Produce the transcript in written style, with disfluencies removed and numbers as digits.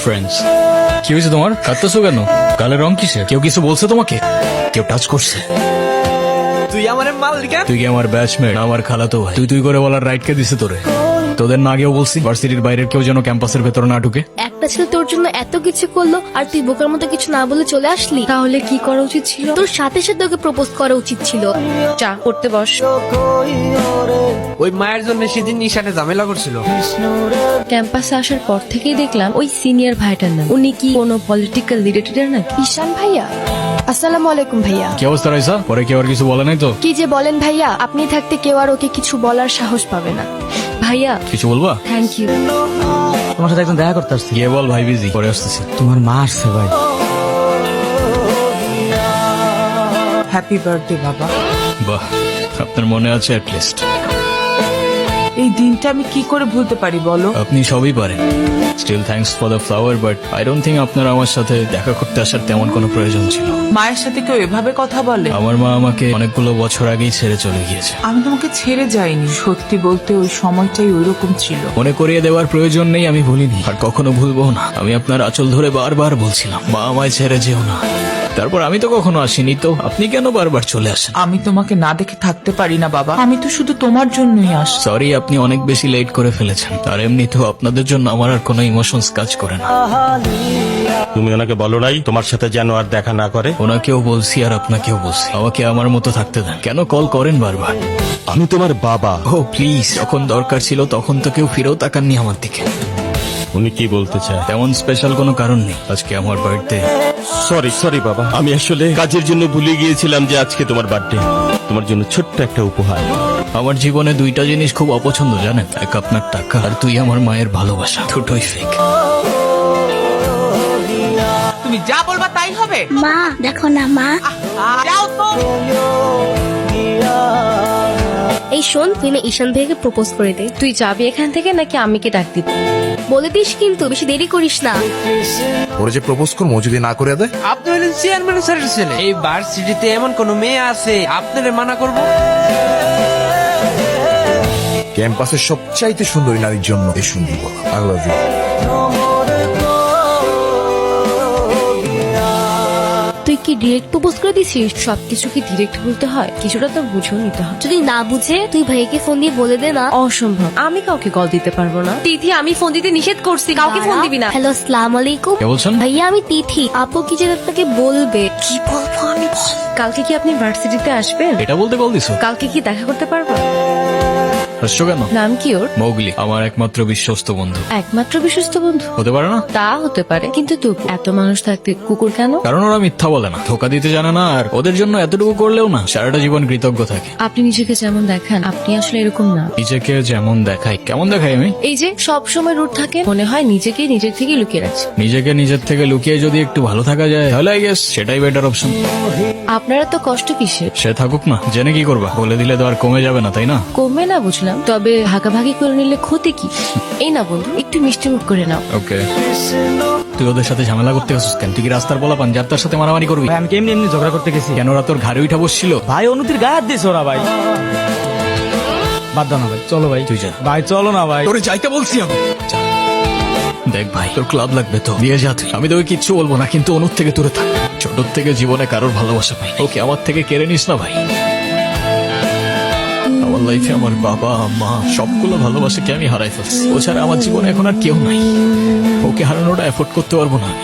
Friends, কি হয়েছে তোমার? কাঁদতেছো কেন? গালের রং কিসে? কেউ কিছু বলছে তোমাকে? কেউ টাচ করছে? তুই আমার মালিকা? তুই কি আমার ব্যাচমেট? আমার খালাতো ভাই। তুই করে বলার রাইট কে দিছে তোরে? তোদের না আগেও বলছি ভার্সিটির বাইরের কেউ যেন ক্যাম্পাসের ভেতরে না ঢুকে। একটা ছেলে তোর জন্য এত কিছু করলো আর তুই বোকার মতো কিছু না বলে চলে আসলি। তাহলে কি করা উচিত ছিল? তোর সাথে সাথে ওকে প্রপোজ করা উচিত ছিল। চা করতে বস। ওই মায়ের জন্য সেদিন নিশানে ঝামেলা করছিল। ক্যাম্পাসে আসার পর থেকেই দেখলাম ওই সিনিয়র ভাইটার নাম। উনি কি কোনো পলিটিক্যাল রিলেটেড নাকি? ঈশান ভাইয়া, আসসালামু আলাইকুম ভাইয়া। কি অবস্থা রাইসা? পরে কেউ আর কিছু বলে নাই তো? কি যে বলেন ভাইয়া, আপনি থাকতে কেউ আর ওকে কিছু বলার সাহস পাবে না। ভাইয়া কিছু বলবা? Thank you. তোমার সাথে একদম দেখা করতে আসছি। গিয়ে বল ভাই বিজি, পরে আসতেছি। তোমার মা আসছে ভাই। হ্যাপি বার্থডে বাবা। বাহ, আপনার মনে আছে অ্যাট লিস্ট। এই দিনটা আমি কি করে ভুলতে পারি বলো? আপনি সবই পারেন। Still thanks for the flower, but I don't think আপনার আমার সাথে দেখা করতে আসার তেমন কোনো প্রয়োজন ছিল। মায়ের সাথে কেউ এভাবে কথা বলে? আমার মা আমাকে অনেকগুলো বছর আগেই ছেড়ে চলে গিয়েছে। আমি তোমাকে ছেড়ে যাইনি, সত্যি বলতে ওই সময়টাই ওইরকম ছিল। মনে করিয়ে দেওয়ার প্রয়োজন নেই, আমি ভুলিনি আর কখনো ভুলবো না। আমি আপনার আঁচল ধরে বারবার বলছিলাম, মা আমায় ছেড়ে যেও না। তারপর আমি তো কখনো আসিনি, তো আপনি কেন বারবার চলে আসেন? আমি তোমাকে না দেখে থাকতে পারি না বাবা, আমি তো শুধু তোমার জন্যই আস। সরি, আপনি অনেক বেশি লেট করে ফেলেছেন। আর এমনিতেও আপনাদের জন্য আমার আর কোনো ইমোশনস কাজ করে না। তুমি ওনাকে বলো নাই তোমার সাথে যেন আর দেখা না করে? ওনাকেও বলছি আর আপনাকেও বলছি, আমাকে আমার মতো থাকতে দেন। কেন কল করেন বারবার? আমি তোমার বাবা। ও প্লিজ, যখন দরকার ছিল তখন তো কেউ ফিরেও তাকাননি আমার দিকে। উনি কি বলতে চায়? তেমন স্পেশাল কোনো কারণ নেই, আজকে আমার বার্থডে। সরি বাবা, আমি আসলে কাজের জন্য ভুলে গিয়েছিলাম যে আজকে তোমার বার্থডে। তোমার জন্য ছোট্ট একটা উপহার। আমার জীবনে দুইটা জিনিস খুব অপছন্দ জানেন, এক আপনার টাকা আর তুই আমার মায়ের ভালোবাসা। দুটোই ফেক। তুমি যা বলবা তাই হবে। মা দেখো না মা। যাও তো। এই শোন, তুই না ঈশান ভাইকে প্রপোজ করে দে। তুই যাবি এখান থেকে নাকি আমি কি ডাক দিব? বলে দিস কিন্তু, বেশি দেরি করিস না। ওরা যে প্রপোজ করবো যদি না করে দেয়? আপনি হলেন চেয়ারম্যান স্যারের ছেলে। এই ভার্সিটিতে এমন কোন মেয়ে আছে আপনারে মানা করবো? ক্যাম্পাসের সবচাইতে সুন্দরী নারীর জন্য এই সুন্দর আই লাভ ইউ। তুই কি ডিরেক্ট প্রপোজ করে দিছিস? সবকিছু কি ডিরেক্ট বলতে হয়? কিছুটা তো বুঝেও নিতে হয়। যদি না বুঝে তুই ভাইকে ফোন দিয়ে বলে দে না। অসম্ভব, আমি কাউকে কল দিতে পারবো না। তিথি, আমি ফোন দিতে নিষেধ করছি, কাউকে ফোন দিবি না। হ্যালো, আসসালামু আলাইকুম। কে বলছেন? ভাইয়া আমি তিথি। আপু কি যেন আপনাকে বলবে। কি বলবো আমি? কালকে কি আপনি ভার্সিটিতে আসবেন? এটা বলতে কল দিছো? কালকে কি দেখা করতে পারবো? হাসছো কেন? নাম কি ওর? মৌগলি, আমার একমাত্র বিশ্বস্ত বন্ধু। একমাত্র বিশ্বস্ত বন্ধু? হতে পারে না? তা হতে পারে, কিন্তু তুই এত মানুষ থাকতে কুকুর কেন? কারণ ওরা মিথ্যা বলে না, ধোকা দিতে জানে না, আর ওদের জন্য এতটুকু করলেও না সারাটা জীবন কৃতজ্ঞ থাকে। আপনি নিজেকে যেমন দেখান, আপনি আসলে এরকম না। নিজেকে যেমন দেখাই? কেমন দেখাই আমি? এই যে সব সময় রুট থাকে, মনে হয় নিজেকে নিজের থেকে লুকিয়ে রাখছে। নিজেকে নিজের থেকে লুকিয়ে যদি একটু ভালো থাকা যায় তাহলে আই গেস সেটাই বেটার অপশন। আপনারা তো কষ্ট কিসের? সে থাকুক না, জেনে কি করবা? বলে দিলে তো আর কমে যাবে না, তাই না? কমবে না বুঝলাম, তবে ভাগাভাগি করে নিলে ক্ষতি কি? এই না বন্ধু, একটু মিষ্টি মুখ করে নাও। ওকে, তুই ওদের সাথে ঝামেলা করতে গেছিস কেন? তুই কি রাস্তার বলা পান যার তার সাথে মারামারি করবি? ভাই আমি কেমনি এমনি ঝগড়া করতে গেছি। কেন ওরা তোর ঘাড়ে উঠা বসছিল? ভাই অনুতির গায়ে হাত দিয়েছে ওরা ভাই। বাদ দাও না ভাই, চলো ভাই। তুই যা ভাই চলো না ভাই। তোরে যাইতে বলছি আমি। যা। দেখ ভাই, তোর ক্লাব লাগবে তো দিয়ে যা তুই। আমি তোকে কিচ্ছু বলবো না, কিন্তু অনুর থেকে দূরে থাক। ছোট থেকে জীবনে কারোর ভালোবাসা পাই, ওকে আমার থেকে কেড়ে নিস না ভাই। আমার লাইফে আমার বাবা মা সবগুলো ভালোবাসাকে আমি হারাই ফেলছি। ও ছাড়া আমার জীবনে এখন আর কেউ নাই। ওকে হারানোটা এফোর্ড করতে পারবো না আমি।